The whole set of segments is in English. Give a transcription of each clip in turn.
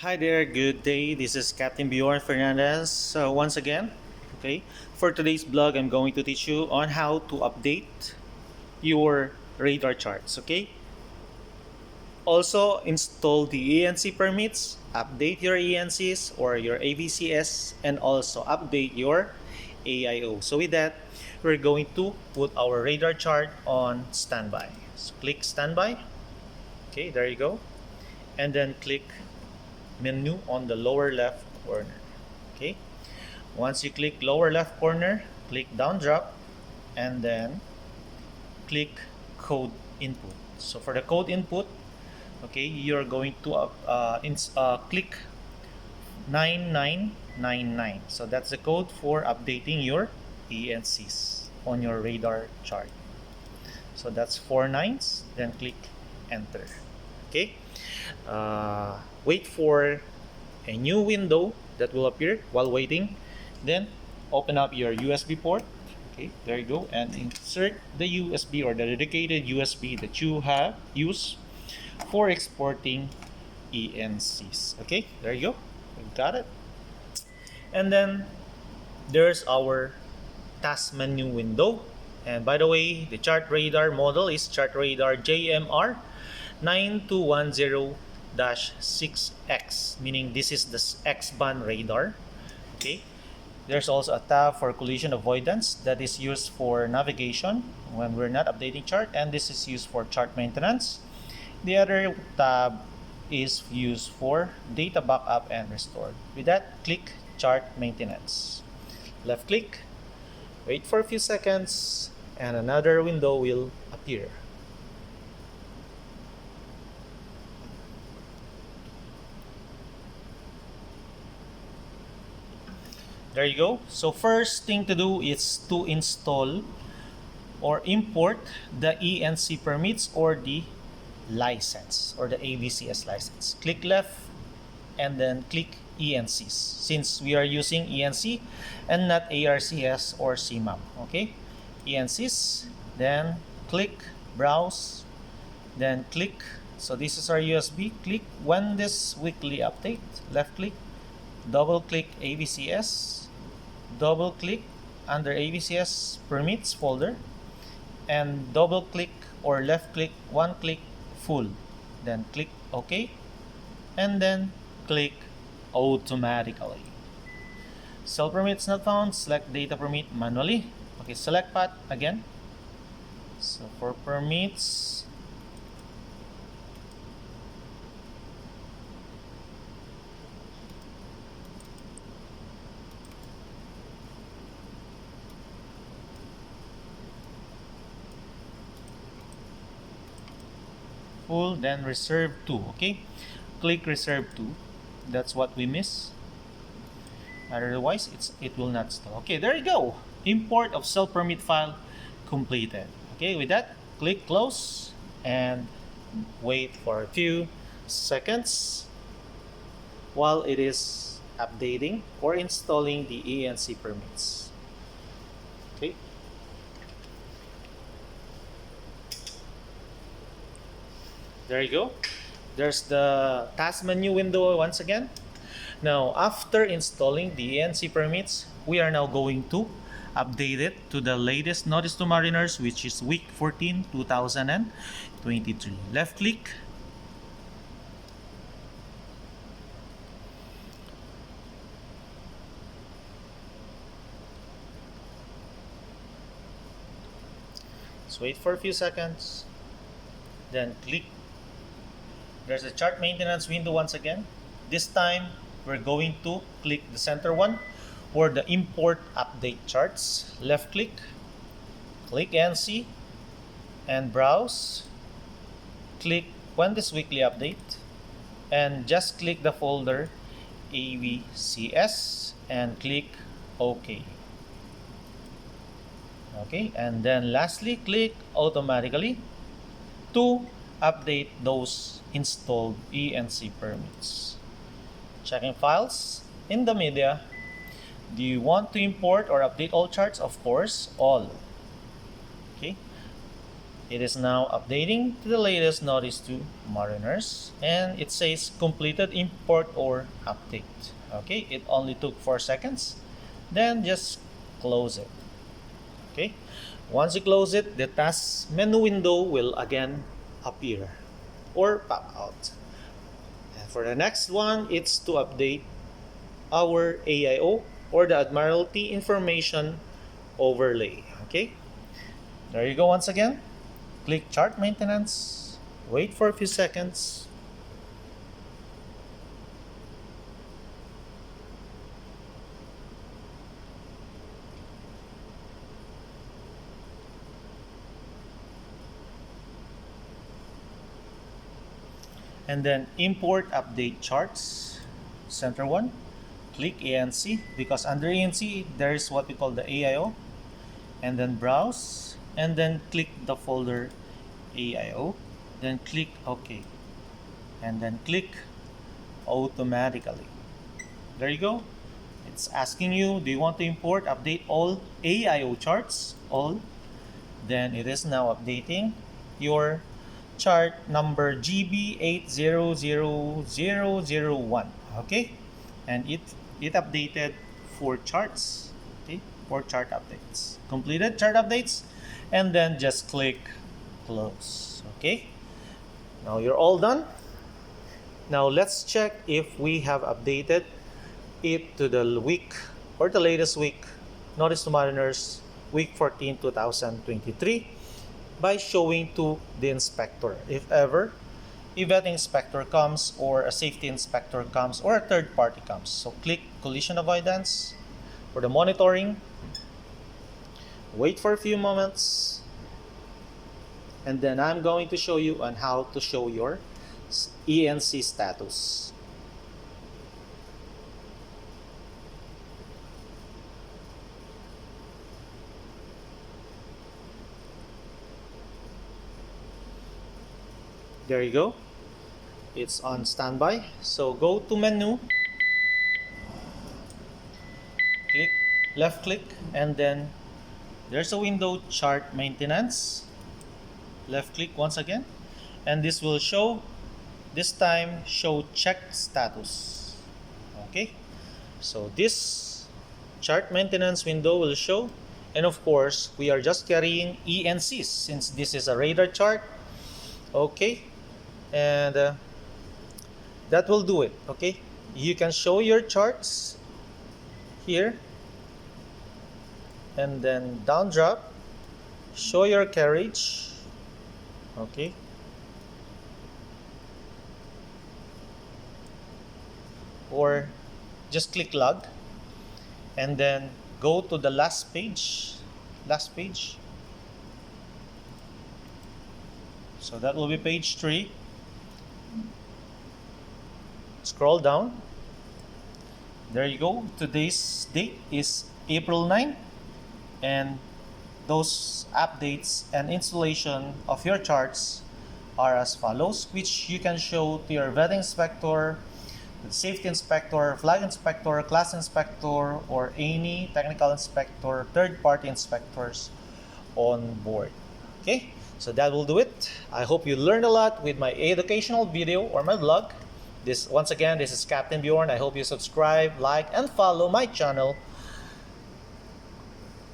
Hi there, good day. This is Captain Bjorn Fernandez. Once again, okay, for today's blog, I'm going to teach you on how to update your radar charts. Okay, also install the ENCpermits, update your ENCs or your AVCS, and also update your AIO. So with that, we're going to put our radar chart on standby. So click standby. Okay, there you go, and then click menu on the lower left corner. Okay, once you click lower left corner, click down drop and then click code input. So for the code input, okay, you're going to click 9999. So that's the code for updating your ENCs on your radar chart. So that's 4 nines, then click enter. Okay, wait for a new window that will appear. While waiting, then open up your USB port. Okay, there you go, and insert the USB or the dedicated USB that you have used for exporting ENCs. Okay, there you go, we got it. And then there's our task menu window. And by the way, the chart radar model is chart radar JMR-9210-6X, meaning this is the X-band radar. Okay. There's also a tab for collision avoidance that is used for navigation when we're not updating chart, and this is used for chart maintenance. The other tab is used for data backup and restore. With that, click chart maintenance. Left click, wait for a few seconds, and another window will appear. There you go. So first thing to do is to install or import the ENCpermits or the license or the AVCS license. Click left and then click ENCs, since we are using ENC and not ARCS or CMAP. Okay, ENCs, then click browse, then click, so this is our USB, click when this weekly update, left click, double click AVCS, double click under AVCS permits folder, and double click or left click, one click full, then click OK, and then click automatically. Cell permits not found, select data permit manually. Okay, select path again. So for permits, full, then reserve to. Okay, click reserve to. That's what we miss. Otherwise, it will not install. Okay, there you go. Import of cell permit file completed. Okay, with that, click close and wait for a few seconds while it is updating or installing the ENCpermits. Okay. There you go. There's the task menu window once again. Now, after installing the ENCpermits, we are now going to update it to the latest notice to mariners, which is week 14, 2023. Left click. Just wait for a few seconds. Then click. There's a chart maintenance window once again. This time, we're going to click the center one or the import update charts. Left click, click NC and browse. Click when this weekly update and just click the folder AVCS and click OK. Okay, and then lastly, click automatically to update those installed ENCpermits. Checking files in the media. Do you want to import or update all charts? Of course, all. Okay. It is now updating to the latest notice to mariners, and it says completed import or update. Okay, it only took 4 seconds. Then just close it. Okay, once you close it, the task menu window will again appear or pop out. And for the next one, it's to update our AIO or the Admiralty Information Overlay. Okay, there you go. Once again, click Chart Maintenance, wait for a few seconds. And then import update charts, center one, click ENC, because under ENC there's what we call the AIO, and then browse, and then click the folder AIO, then click OK, and then click automatically. There you go. It's asking you, do you want to import, update all AIO charts? All. Then it is now updating your chart number GB800001. Okay, and it updated 4 charts. Okay, 4 chart updates, completed chart updates, and then just click close. Okay, now you're all done. Now let's check if we have updated it to the week or the latest week notice to mariners, week 14 2023, by showing to the inspector. If ever a vetting inspector comes, or a safety inspector comes, or a third party comes. So click collision avoidance for the monitoring, wait for a few moments, and then I'm going to show you on how to show your ENC status. There you go. It's on standby. So go to menu, click, left click, and then there's a window, chart maintenance. Left click once again, and this will show, this time show check status. Okay, so this chart maintenance window will show, and of course we are just carrying ENCs since this is a radar chart. Okay, and that will do it. Okay, you can show your charts here, and then down drop, show your carriage. Okay, or just click log, and then go to the last page. So that will be page 3. Scroll down. There you go. Today's date is April 9, and those updates and installation of your charts are as follows, which you can show to your vetting inspector, the safety inspector, flag inspector, class inspector, or any technical inspector, third-party inspectors on board. Okay, so that will do it. I hope you learned a lot with my educational video or my vlog. Once again, this is Captain Bjorn. I hope you subscribe, like, and follow my channel.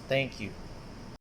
Thank you.